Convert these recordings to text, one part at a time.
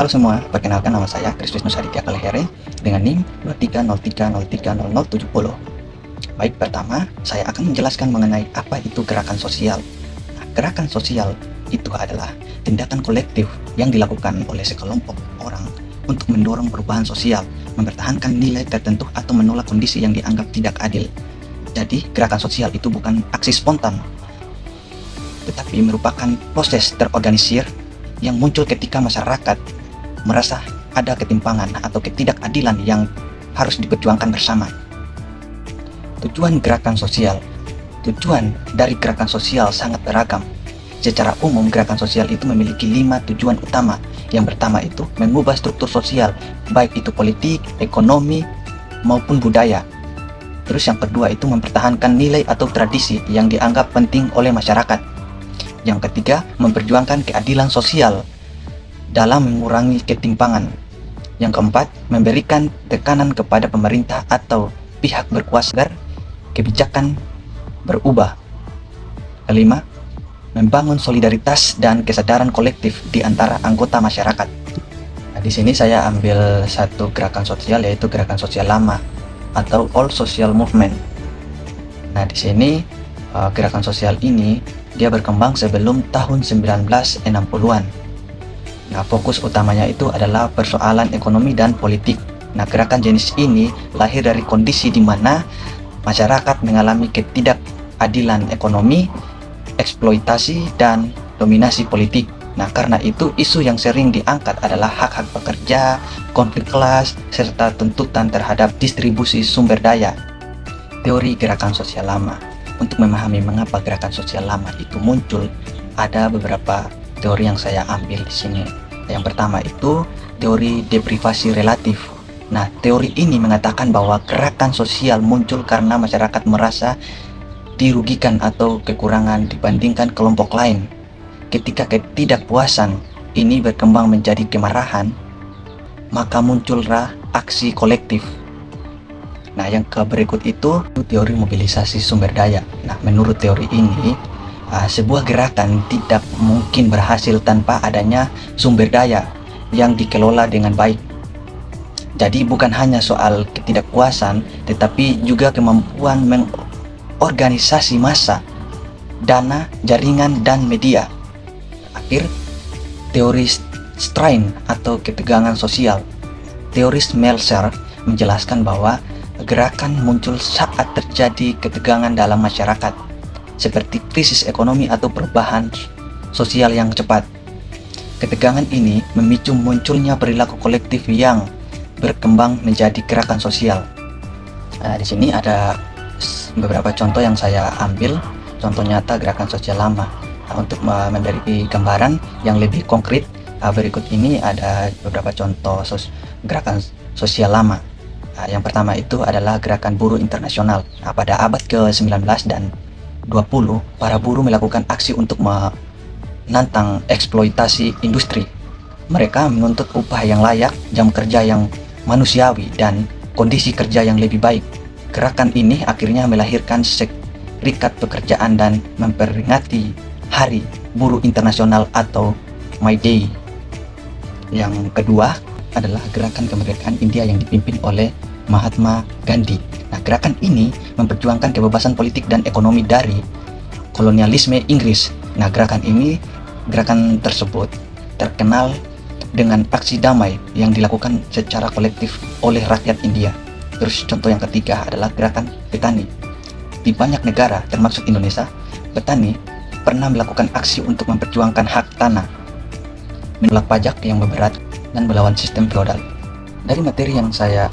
Halo semua, perkenalkan nama saya Kristus Nusaditya Kalehere dengan NIM 230303070. Baik, pertama saya akan menjelaskan mengenai apa itu gerakan sosial. Nah, gerakan sosial itu adalah tindakan kolektif yang dilakukan oleh sekelompok orang untuk mendorong perubahan sosial, mempertahankan nilai tertentu atau menolak kondisi yang dianggap tidak adil. Jadi, gerakan sosial itu bukan aksi spontan, tetapi merupakan proses terorganisir yang muncul ketika masyarakat merasa ada ketimpangan atau ketidakadilan yang harus diperjuangkan bersama. Tujuan dari gerakan sosial sangat beragam. Secara umum, gerakan sosial itu memiliki 5 tujuan utama. Yang pertama itu mengubah struktur sosial, baik itu politik, ekonomi, maupun budaya. Terus yang kedua itu mempertahankan nilai atau tradisi yang dianggap penting oleh masyarakat. Yang ketiga, memperjuangkan keadilan sosial dalam mengurangi ketimpangan. Yang keempat, memberikan tekanan kepada pemerintah atau pihak berkuasa agar kebijakan berubah. Kelima, membangun solidaritas dan kesadaran kolektif di antara anggota masyarakat. Nah, di sini saya ambil satu gerakan sosial, yaitu gerakan sosial lama atau All Social Movement. Nah, di sini gerakan sosial ini dia berkembang sebelum tahun 1960-an. Nah, fokus utamanya itu adalah persoalan ekonomi dan politik. Nah, gerakan jenis ini lahir dari kondisi di mana masyarakat mengalami ketidakadilan ekonomi, eksploitasi, dan dominasi politik. Nah, karena itu isu yang sering diangkat adalah hak-hak pekerja, konflik kelas, serta tuntutan terhadap distribusi sumber daya. Teori gerakan sosial lama. Untuk memahami mengapa gerakan sosial lama itu muncul, ada beberapa teori yang saya ambil di sini. Yang pertama itu teori deprivasi relatif. Nah, teori ini mengatakan bahwa gerakan sosial muncul karena masyarakat merasa dirugikan atau kekurangan dibandingkan kelompok lain. Ketika ketidakpuasan ini berkembang menjadi kemarahan, maka muncullah aksi kolektif. Nah, yang berikut itu teori mobilisasi sumber daya. Nah, menurut teori ini, sebuah gerakan tidak mungkin berhasil tanpa adanya sumber daya yang dikelola dengan baik. Jadi bukan hanya soal ketidakpuasan, tetapi juga kemampuan mengorganisasi massa, dana, jaringan, dan media. Akhir, teori strain atau ketegangan sosial. Teoris Meltzer menjelaskan bahwa gerakan muncul saat terjadi ketegangan dalam masyarakat, seperti krisis ekonomi atau perubahan sosial yang cepat. Ketegangan ini memicu munculnya perilaku kolektif yang berkembang menjadi gerakan sosial. Nah, di sini ada beberapa contoh yang saya ambil, contoh nyata gerakan sosial lama. Nah, untuk memberi gambaran yang lebih konkret, berikut ini ada beberapa contoh gerakan sosial lama. Nah, yang pertama itu adalah gerakan buruh internasional. Nah, pada abad ke-19 dan 20, para buruh melakukan aksi untuk menantang eksploitasi industri. Mereka menuntut upah yang layak, jam kerja yang manusiawi, dan kondisi kerja yang lebih baik. Gerakan ini akhirnya melahirkan Serikat Pekerjaan dan memperingati Hari Buruh Internasional atau May Day. Yang kedua adalah gerakan kemerdekaan India yang dipimpin oleh Mahatma Gandhi. Nah, gerakan ini memperjuangkan kebebasan politik dan ekonomi dari kolonialisme Inggris. Nah, gerakan tersebut terkenal dengan aksi damai yang dilakukan secara kolektif oleh rakyat India. Terus contoh yang ketiga adalah gerakan petani. Di banyak negara, termasuk Indonesia, petani pernah melakukan aksi untuk memperjuangkan hak tanah, menolak pajak yang berat, dan melawan sistem feodal. Dari materi yang saya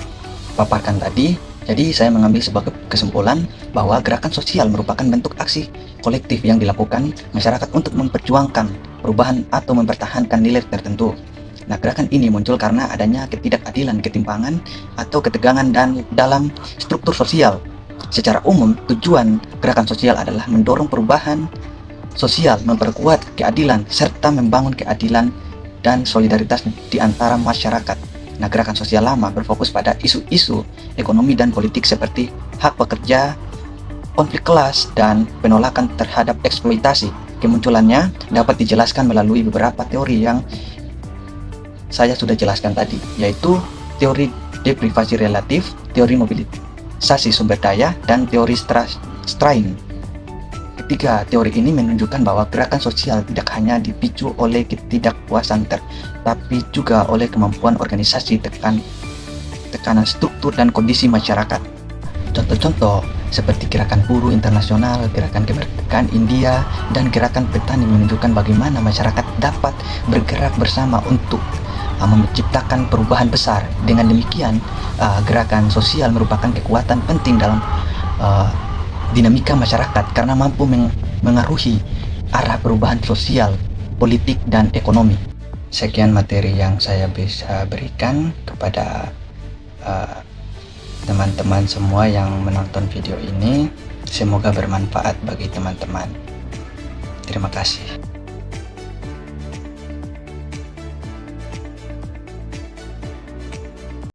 paparkan tadi, jadi saya mengambil sebuah kesimpulan bahwa gerakan sosial merupakan bentuk aksi kolektif yang dilakukan masyarakat untuk memperjuangkan perubahan atau mempertahankan nilai tertentu. Nah, gerakan ini muncul karena adanya ketidakadilan, ketimpangan, atau ketegangan dalam struktur sosial. Secara umum, tujuan gerakan sosial adalah mendorong perubahan sosial, memperkuat keadilan, serta membangun keadilan dan solidaritas di antara masyarakat. Nah, gerakan sosial lama berfokus pada isu-isu ekonomi dan politik seperti hak pekerja, konflik kelas, dan penolakan terhadap eksploitasi. Kemunculannya dapat dijelaskan melalui beberapa teori yang saya sudah jelaskan tadi, yaitu teori deprivasi relatif, teori mobilisasi sumber daya, dan teori Strain. Ketiga teori ini menunjukkan bahwa gerakan sosial tidak hanya dipicu oleh ketidakpuasan tapi juga oleh kemampuan organisasi, tekanan struktur dan kondisi masyarakat. Contoh-contoh seperti gerakan buruh internasional, gerakan kemerdekaan India, dan gerakan petani menunjukkan bagaimana masyarakat dapat bergerak bersama untuk menciptakan perubahan besar. Dengan demikian, gerakan sosial merupakan kekuatan penting dalam dinamika masyarakat karena mampu mengaruhi arah perubahan sosial, politik, dan ekonomi. Sekian materi yang saya bisa berikan kepada teman-teman semua yang menonton video ini. Semoga bermanfaat bagi teman-teman. Terima kasih.